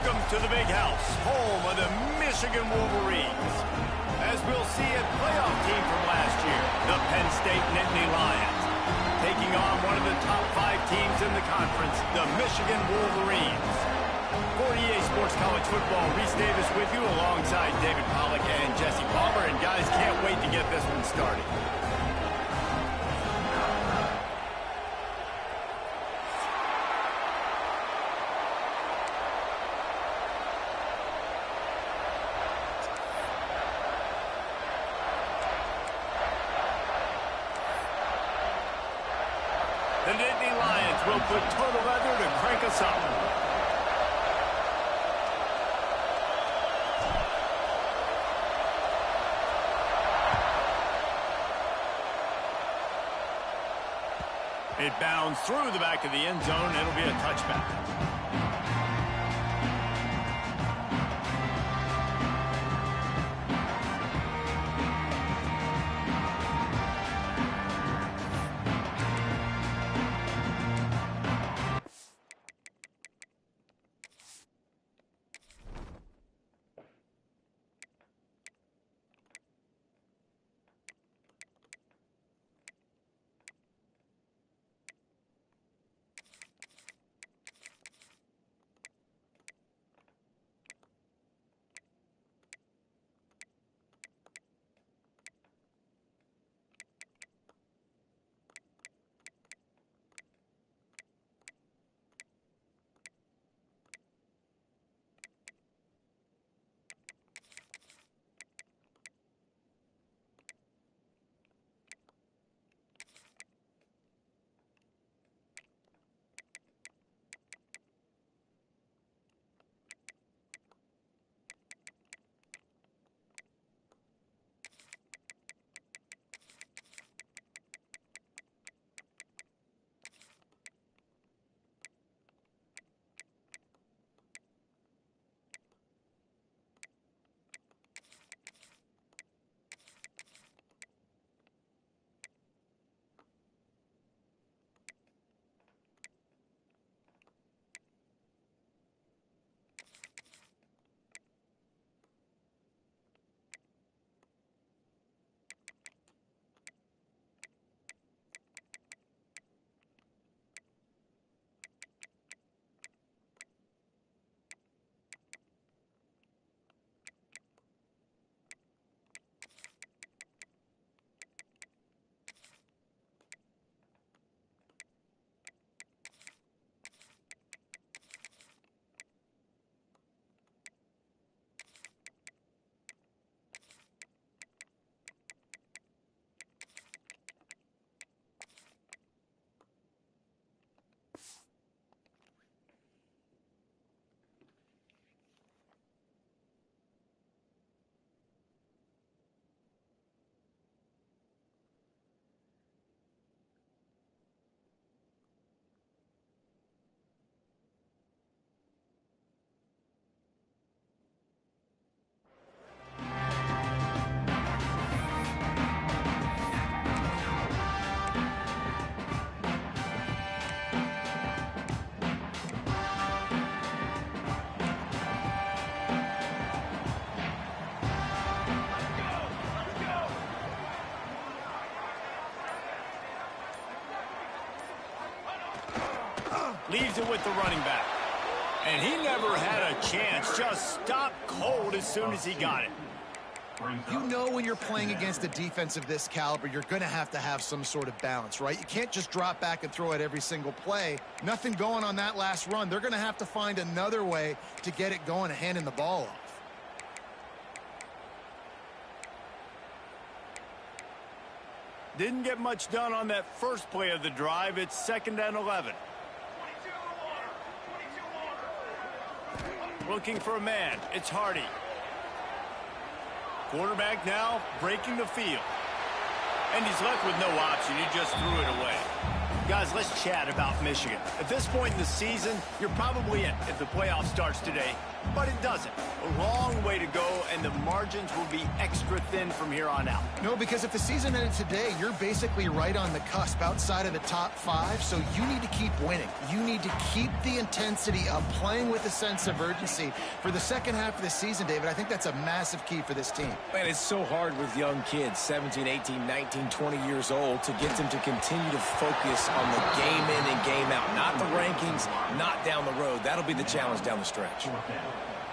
Welcome to the Big House, home of the Michigan Wolverines. As we'll see, a playoff team from last year, the Penn State Nittany Lions, taking on one of the top 5 teams in the conference, the Michigan Wolverines. For EA Sports College Football, Reese Davis with you alongside David Pollack and Jesse Palmer. And guys, can't wait to get this one started. The Nittany Lions will put total leather to crank us up. It bounds through the back of the end zone. It'll be a touchback. Leaves it with the running back. And he never had a chance. Just stopped cold as soon as he got it. You know when you're playing against a defense of this caliber, you're going to have some sort of balance, right? You can't just drop back and throw it every single play. Nothing going on that last run. They're going to have to find another way to get it going and handing the ball off. Didn't get much done on that first play of the drive. It's 2nd and 11. Looking for a man. It's Hardy. Quarterback now breaking the field. And he's left with no option. He just threw it away. Guys, let's chat about Michigan. At this point in the season, you're probably in if the playoff starts today. but it doesn't. A long way to go, and the margins will be extra thin from here on out. No, because if the season ended today, you're basically right on the cusp outside of the top 5, so you need to keep winning. You need to keep the intensity up, playing with a sense of urgency. For the second half of the season, David, I think that's a massive key for this team. Man, it's so hard with young kids, 17, 18, 19, 20 years old, to get them to continue to focus on the game in and game out. Not the rankings, not down the road. That'll be the challenge down the stretch.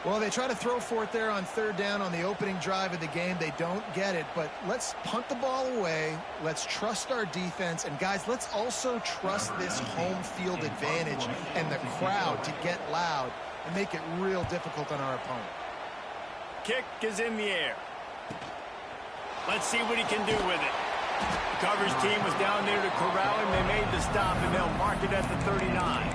Well, they try to throw for it there on third down on the opening drive of the game. They don't get it, but let's punt the ball away. Let's trust our defense. And, guys, let's also trust this home field advantage and the crowd to get loud and make it real difficult on our opponent. Kick is in the air. Let's see what he can do with it. The coverage team was down there to corral him. They made the stop, and they'll mark it at the 39.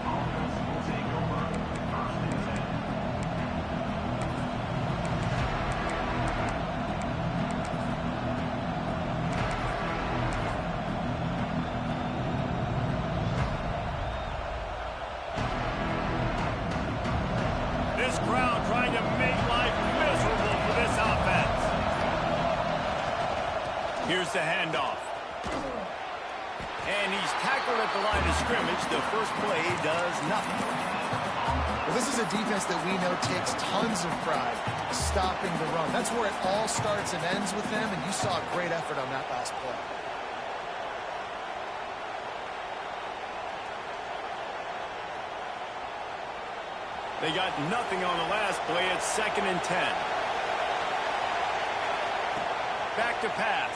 This crowd trying to make life miserable for this offense. Here's the handoff. And he's tackled at the line of scrimmage. The first play does nothing. Well, this is a defense that we know takes tons of pride stopping the run. That's where it all starts and ends with them, and you saw a great effort on that last play. They got nothing on the last play. It's 2nd and 10. Back to pass.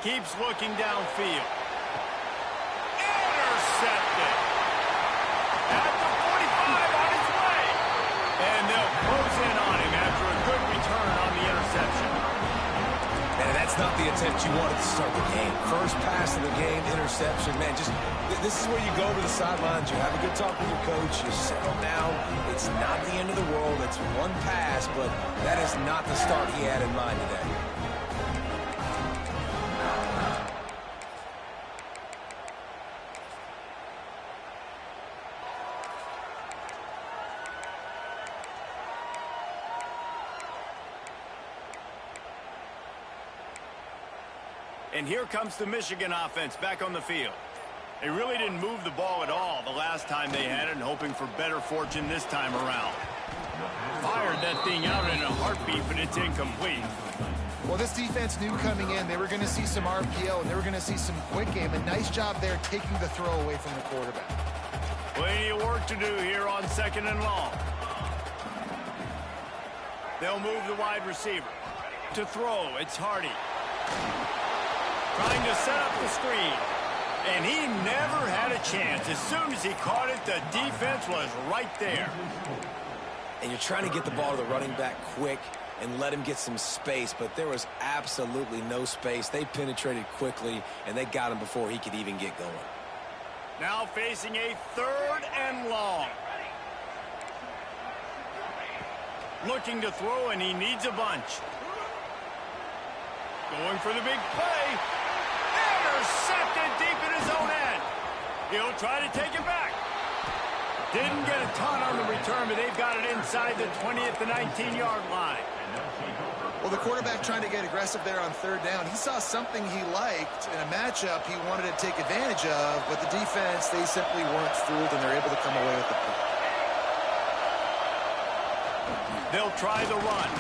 Keeps looking downfield. Intercepted. At the 45 on his way. And they'll close in on him after a good return on the interception. Man, that's not the attempt you wanted to start the game. First pass of the game, interception. Man, this is where you go to the sidelines. You have a good talk with your coach. You settle down. It's not the end of the world. It's one pass, but that is not the start he had in mind today. And here comes the Michigan offense back on the field. They really didn't move the ball at all the last time they had it, and hoping for better fortune this time around. Fired that thing out in a heartbeat, but it's incomplete. Well, this defense knew coming in they were going to see some RPO, and they were going to see some quick game. A nice job there taking the throw away from the quarterback. Plenty of work to do here on 2nd and long. They'll move the wide receiver. To throw, it's Hardy. Trying to set up the screen. And he never had a chance. As soon as he caught it, the defense was right there. And you're trying to get the ball to the running back quick and let him get some space, but there was absolutely no space. They penetrated quickly, and they got him before he could even get going. Now facing a 3rd and long. Looking to throw, and he needs a bunch. Going for the big play. Intercepted deep in his own end. He'll try to take it back. Didn't get a ton on the return, but they've got it inside the 20 at the 19-yard line. Well, the quarterback trying to get aggressive there on 3rd down. He saw something he liked in a matchup he wanted to take advantage of, but the defense, they simply weren't fooled, and they're able to come away with the point. They'll try the run.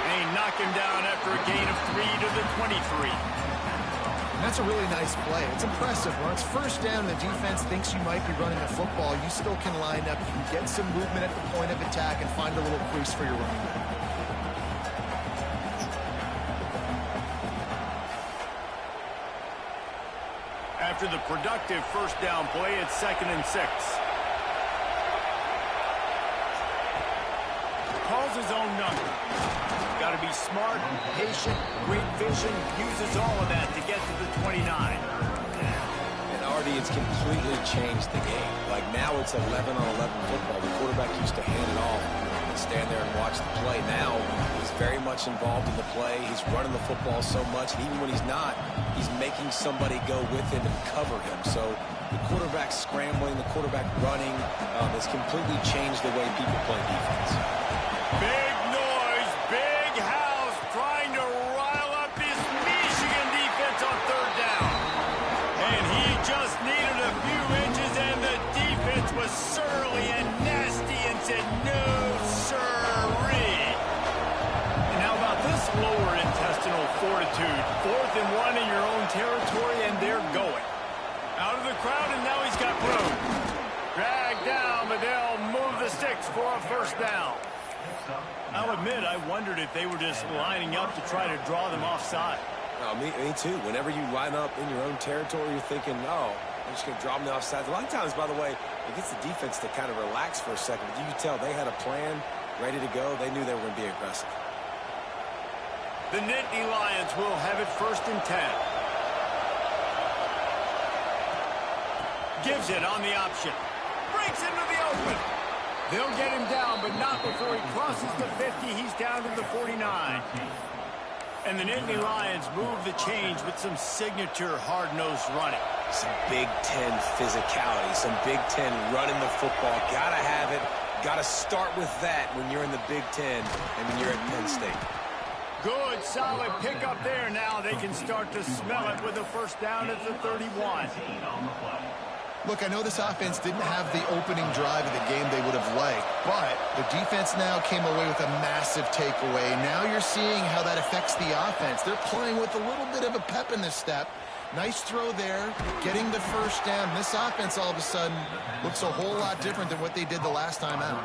They knock him down after a gain of 3 to the 23. And that's a really nice play. It's impressive. When it's 1st down and the defense thinks you might be running the football, you still can line up. You can get some movement at the point of attack and find a little crease for your running back. After the productive 1st down play, it's 2nd and 6. Calls his own number. Got to be smart, patient, great vision, uses all of that to get to the 29. And Artie, it's completely changed the game. Like now it's 11 on 11 football. The quarterback used to hand it off and stand there and watch the play. Now he's very much involved in the play. He's running the football so much, and even when he's not, he's making somebody go with him and cover him. So The quarterback scrambling, the quarterback running has completely changed the way people play defense. Big noise, big house trying to rile up this Michigan defense on third down. And he just needed a few inches, and the defense was surly and nasty and said, no, sirree. And how about this lower intestinal fortitude? 4th and 1 in your own territory, and they're going. Out of the crowd, and now he's got room. Dragged down, but they'll move the sticks for a first down. I'll admit, I wondered if they were just lining up to try to draw them offside. Oh, me too. Whenever you line up in your own territory, you're thinking, oh, I'm just going to draw them offside. A lot of times, by the way, it gets the defense to kind of relax for a second. But you can tell they had a plan ready to go. They knew they were going to be aggressive. The Nittany Lions will have it 1st and 10. Gives it on the option. Breaks into the open. They'll get him down, but not before he crosses the 50. He's down to the 49. And the Nittany Lions move the change with some signature hard-nosed running. Some Big Ten physicality, some Big Ten running the football. Got to have it. Got to start with that when you're in the Big Ten and when you're at Penn State. Good, solid pickup there. Now they can start to smell it with a first down at the 31. Look, I know this offense didn't have the opening drive of the game they would have liked, but the defense now came away with a massive takeaway. Now you're seeing how that affects the offense. They're playing with a little bit of a pep in the step. Nice throw there, getting the first down. This offense all of a sudden looks a whole lot different than what they did the last time out.